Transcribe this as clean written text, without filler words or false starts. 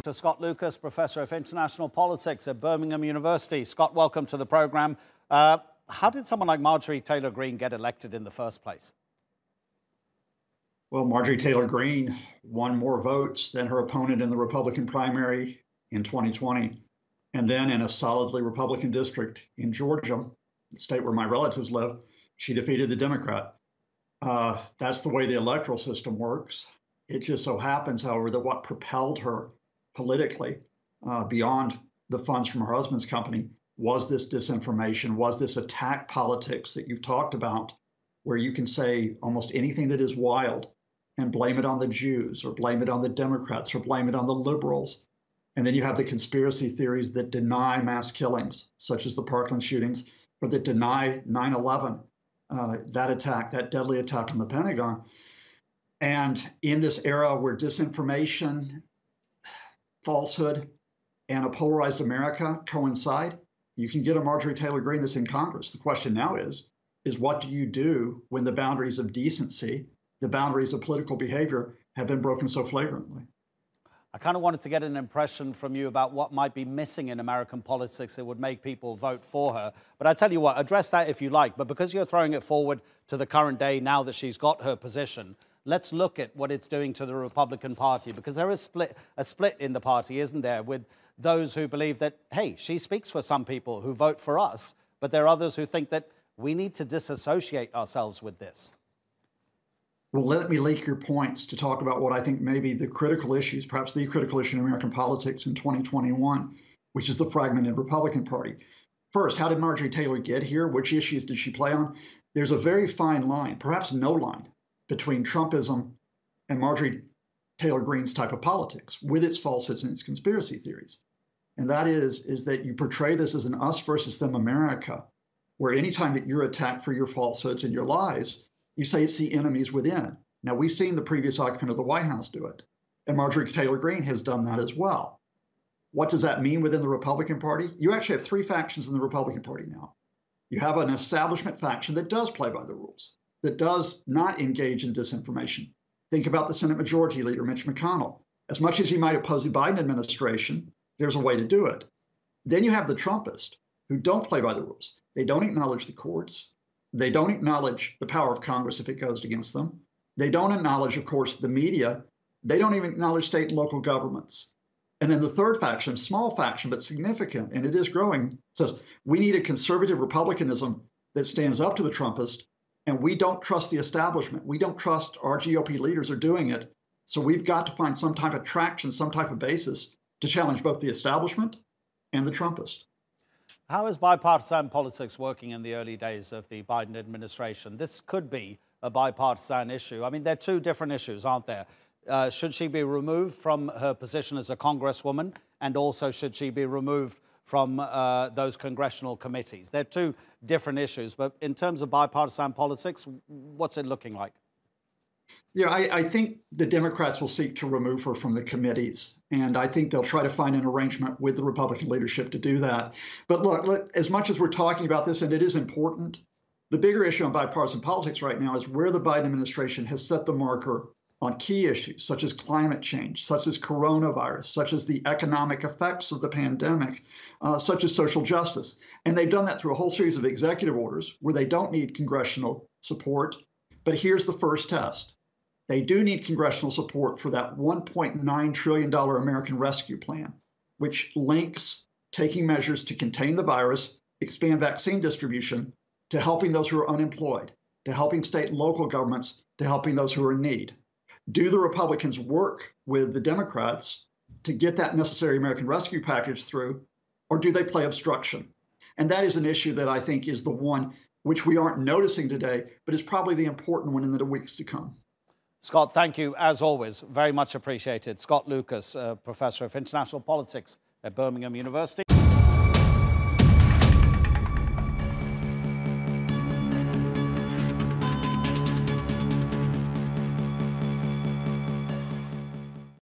To Scott Lucas, Professor of International Politics at Birmingham University. Scott, welcome to the program. How did someone like Marjorie Taylor Greene get elected in the first place? Well, Marjorie Taylor Greene won more votes than her opponent in the Republican primary in 2020. And then in a solidly Republican district in Georgia, the state where my relatives live, she defeated the Democrat. That's the way the electoral system works. It just so happens, however, that what propelled her politically, beyond the funds from her husband's company, was this disinformation, was this attack politics that you've talked about, where you can say almost anything that is wild and blame it on the Jews or blame it on the Democrats or blame it on the liberals. And then you have the conspiracy theories that deny mass killings, such as the Parkland shootings, or that deny 9/11, that attack, that deadly attack on the Pentagon. And in this era where disinformation, falsehood, and a polarized America coincide, you can get a Marjorie Taylor Greene that's in Congress. The question now is what do you do when the boundaries of decency, the boundaries of political behavior have been broken so flagrantly? I kind of wanted to get an impression from you about what might be missing in American politics that would make people vote for her. But I tell you what, address that if you like. But because you're throwing it forward to the current day now that she's got her position, let's look at what it's doing to the Republican Party, because there is a split in the party, isn't there, with those who believe that, hey, she speaks for some people who vote for us, but there are others who think that we need to disassociate ourselves with this. Well, let me leak your points to talk about what I think may be the critical issues, perhaps the critical issue in American politics in 2021, which is the fragmented Republican Party. First, how did Marjorie Taylor get here? Which issues did she play on? There's a very fine line, perhaps no line, between Trumpism and Marjorie Taylor Greene's type of politics, with its falsehoods and its conspiracy theories. And that is that you portray this as an us versus them America, where anytime that you're attacked for your falsehoods and your lies, you say it's the enemies within. Now, we've seen the previous occupant of the White House do it, and Marjorie Taylor Greene has done that as well. What does that mean within the Republican Party? You actually have three factions in the Republican Party now. You have an establishment faction that does play by the rules, that does not engage in disinformation. Think about the Senate Majority Leader, Mitch McConnell. As much as you might oppose the Biden administration, there's a way to do it. Then you have the Trumpists who don't play by the rules. They don't acknowledge the courts. They don't acknowledge the power of Congress if it goes against them. They don't acknowledge, of course, the media. They don't even acknowledge state and local governments. And then the third faction, small faction, but significant, and it is growing, says we need a conservative republicanism that stands up to the Trumpists, and we don't trust the establishment. We don't trust our GOP leaders are doing it. So we've got to find some type of traction, some type of basis to challenge both the establishment and the Trumpists. How is bipartisan politics working in the early days of the Biden administration? This could be a bipartisan issue. I mean, they're two different issues, aren't there? Should she be removed from her position as a congresswoman? And also, should she be removed from those congressional committees? They're two different issues. But in terms of bipartisan politics, what's it looking like? Yeah, I think the Democrats will seek to remove her from the committees, and I think they'll try to find an arrangement with the Republican leadership to do that. But look, as much as we're talking about this, and it is important, the bigger issue on bipartisan politics right now is where the Biden administration has set the marker on key issues, such as climate change, such as coronavirus, such as the economic effects of the pandemic, such as social justice. And they've done that through a whole series of executive orders where they don't need congressional support. But here's the first test. They do need congressional support for that $1.9 trillion American Rescue Plan, which links taking measures to contain the virus, expand vaccine distribution, to helping those who are unemployed, to helping state and local governments, to helping those who are in need. Do the Republicans work with the Democrats to get that necessary American Rescue Package through, or do they play obstruction? And that is an issue that I think is the one which we aren't noticing today, but is probably the important one in the weeks to come. Scott, thank you, as always. Very much appreciated. Scott Lucas, Professor of International Politics at Birmingham University.